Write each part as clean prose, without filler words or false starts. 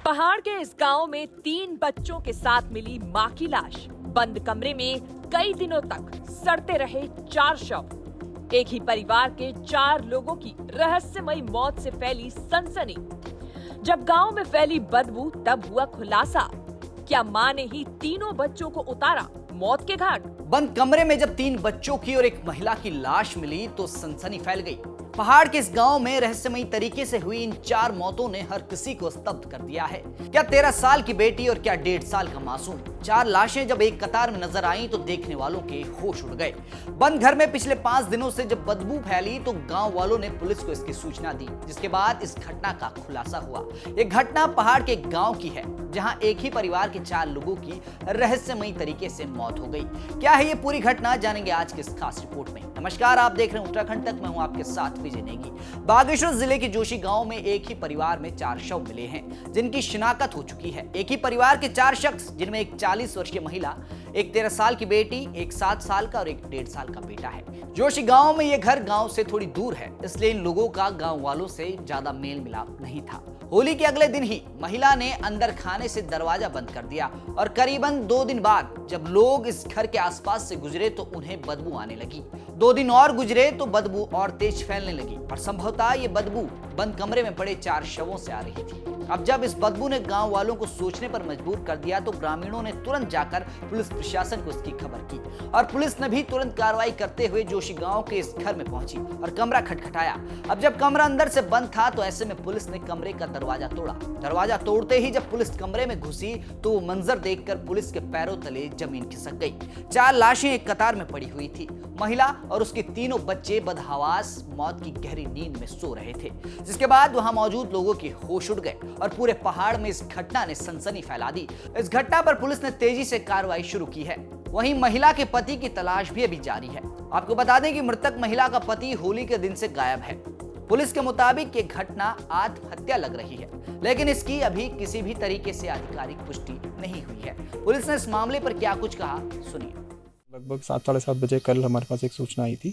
पहाड़ के इस गांव में 3 बच्चों के साथ मिली मां की लाश। बंद कमरे में कई दिनों तक सड़ते रहे 4 शव। एक ही परिवार के 4 लोगों की रहस्यमयी मौत से फैली सनसनी। जब गांव में फैली बदबू तब हुआ खुलासा। क्या मां ने ही तीनों बच्चों को उतारा मौत के घाट? बंद कमरे में जब 3 बच्चों की और एक महिला की लाश मिली तो सनसनी फैल गई। पहाड़ के इस गांव में रहस्यमयी तरीके से हुई इन 4 मौतों ने हर किसी को स्तब्ध कर दिया है। क्या 13 साल की बेटी और क्या 1.5 साल का मासूम। 4 लाशें जब एक कतार में नजर आईं तो देखने वालों के होश उड़ गए। बंद घर में पिछले 5 दिनों से जब बदबू फैली तो गांव वालों ने पुलिस को इसकी सूचना दी, जिसके बाद इस घटना का खुलासा हुआ। ये घटना पहाड़ के गांव की है, जहां एक ही परिवार के 4 लोगों की रहस्यमयी तरीके से मौत हो गई। क्या है ये पूरी घटना, जानेंगे आज की इस खास रिपोर्ट में। नमस्कार, आप देख रहे हैं उत्तराखंड तक, मैं हूं आपके साथ विजय नेगी। बागेश्वर जिले के जोशी गांव में एक ही परिवार में 4 शव मिले हैं, जिनकी शिनाख्त हो चुकी है। एक ही परिवार के 4 शख्स, जिनमें एक 40 वर्षीय महिला, एक 13 साल की बेटी, एक 7 साल का और एक 1.5 साल का बेटा है। जोशी गांव में ये घर गांव से थोड़ी दूर है, इसलिए इन लोगों का गांव वालों से ज्यादा मेल मिलाप नहीं था। होली के अगले दिन ही महिला ने अंदर खाने से दरवाजा बंद कर दिया और करीबन 2 दिन बाद जब लोग इस घर के आसपास से गुजरे तो उन्हें बदबू आने लगी। 2 दिन और गुजरे तो बदबू और तेज फैलने लगी और संभवतः ये बदबू बंद कमरे में पड़े 4 शवों से आ रही थी। अब जब इस बदबू ने गांव वालों को सोचने पर मजबूर कर दिया तो ग्रामीणों ने तुरंत जाकर पुलिस प्रशासन को इसकी खबर की और पुलिस ने भी तुरंत कार्रवाई करते हुए जोशी गांव के इस घर में पहुंची और कमरा खटखटाया। अब जब कमरा अंदर से बंद था तो ऐसे में पुलिस ने कमरे का दरवाजा तोड़ा। दरवाजा तोड़ते ही जब पुलिस कमरे में घुसी तो वो मंजर देखकर पुलिस के पैरों तले जमीन खिसक गई। 4 लाशें एक कतार में पड़ी हुई थी। महिला और उसके तीनों बच्चे बदहवास मौत की गहरी नींद में सो रहे थे, जिसके बाद वहां मौजूद लोगों के होश उड़ गए और पूरे पहाड़ में इस घटना ने सनसनी फैला दी। इस घटना पर पुलिस ने तेजी से कार्रवाई शुरू की है। वहीं महिला के पति की तलाश भी अभी जारी है। आपको बता दें कि मृतक महिला का पति होली के दिन से गायब है। पुलिस के मुताबिक ये घटना आत्महत्या लग रही है, लेकिन इसकी अभी किसी भी तरीके से आधिकारिक पुष्टि नहीं हुई है। पुलिस ने इस मामले पर क्या कुछ कहा, सुनिए। लगभग 7 साढ़े 7 बजे कल हमारे पास एक सूचना आई थी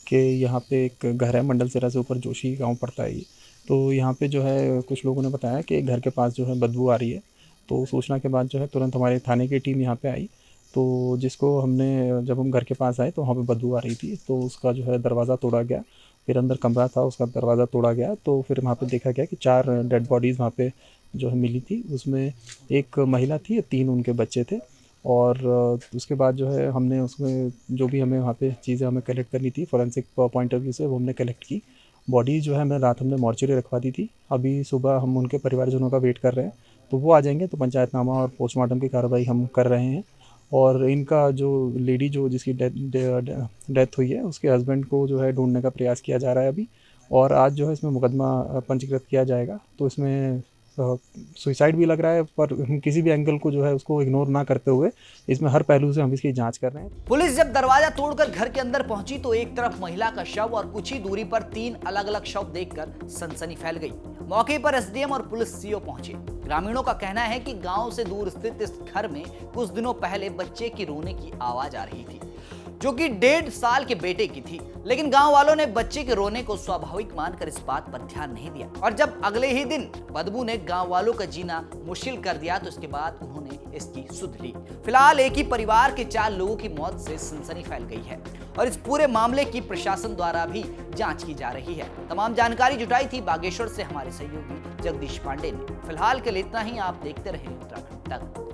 कि यहाँ पे एक घर है, मंडल सेरा से ऊपर जोशी गांव पड़ता है ये। तो यहाँ पे जो है कुछ लोगों ने बताया कि एक घर के पास जो है बदबू आ रही है। तो सूचना के बाद जो है तुरंत हमारे थाने की टीम यहाँ पे आई। तो जिसको हमने, जब हम घर के पास आए तो वहाँ पे बदबू आ रही थी, तो उसका जो है दरवाज़ा तोड़ा गया। फिर अंदर कमरा था, उसका दरवाज़ा तोड़ा गया। तो फिर वहाँ पे देखा गया कि 4 डेड बॉडीज़ वहाँ पे जो है मिली थी। उसमें एक महिला थी, 3 उनके बच्चे थे। और उसके बाद जो है हमने उसमें जो भी हमें वहाँ पे चीज़ें हमें कलेक्ट करनी थी फोरेंसिक पॉइंट ऑफ व्यू से, वो हमने कलेक्ट की। बॉडी जो है रात हमने मॉर्चरी रखवा दी थी। अभी सुबह हम उनके परिवारजनों का वेट कर रहे हैं, तो वो आ जाएंगे तो पंचायतनामा और पोस्टमार्टम की कार्रवाई हम कर रहे हैं। और इनका जो लेडी जो जिसकी डेथ हुई है, उसके हस्बैंड को जो है ढूंढने का प्रयास किया जा रहा है अभी। और आज जो है इसमें मुकदमा पंजीकृत किया जाएगा। तो इसमें सुसाइड भी लग रहा है, पर हम किसी भी एंगल को जो है उसको इग्नोर ना करते हुए इसमें हर पहलू से हम इसकी जांच कर रहे हैं। पुलिस जब दरवाजा तोड़कर घर के अंदर पहुंची तो एक तरफ महिला का शव और कुछ ही दूरी पर 3 अलग अलग शव देखकर सनसनी फैल गई। मौके पर एसडीएम और पुलिस सीओ पहुंचे। ग्रामीणों का कहना है कि गांव से दूर स्थित इस घर में कुछ दिनों पहले बच्चे की रोने की आवाज आ रही थी, जो कि 1.5 साल के बेटे की थी। लेकिन गांव वालों ने बच्चे के रोने को स्वाभाविक मानकर इस बात पर ध्यान नहीं दिया और जब अगले ही दिन बदबू ने गांव वालों का जीना मुश्किल कर दिया तो इसके बाद उन्होंने इसकी सुध ली। फिलहाल एक ही परिवार के 4 लोगों की मौत से सनसनी फैल गई है और इस पूरे मामले की प्रशासन द्वारा भी जांच की जा रही है। तमाम जानकारी जुटाई थी बागेश्वर से हमारे सहयोगी जगदीश पांडे ने। फिलहाल के लिए इतना ही। आप देखते रहें उत्तराखंड तक।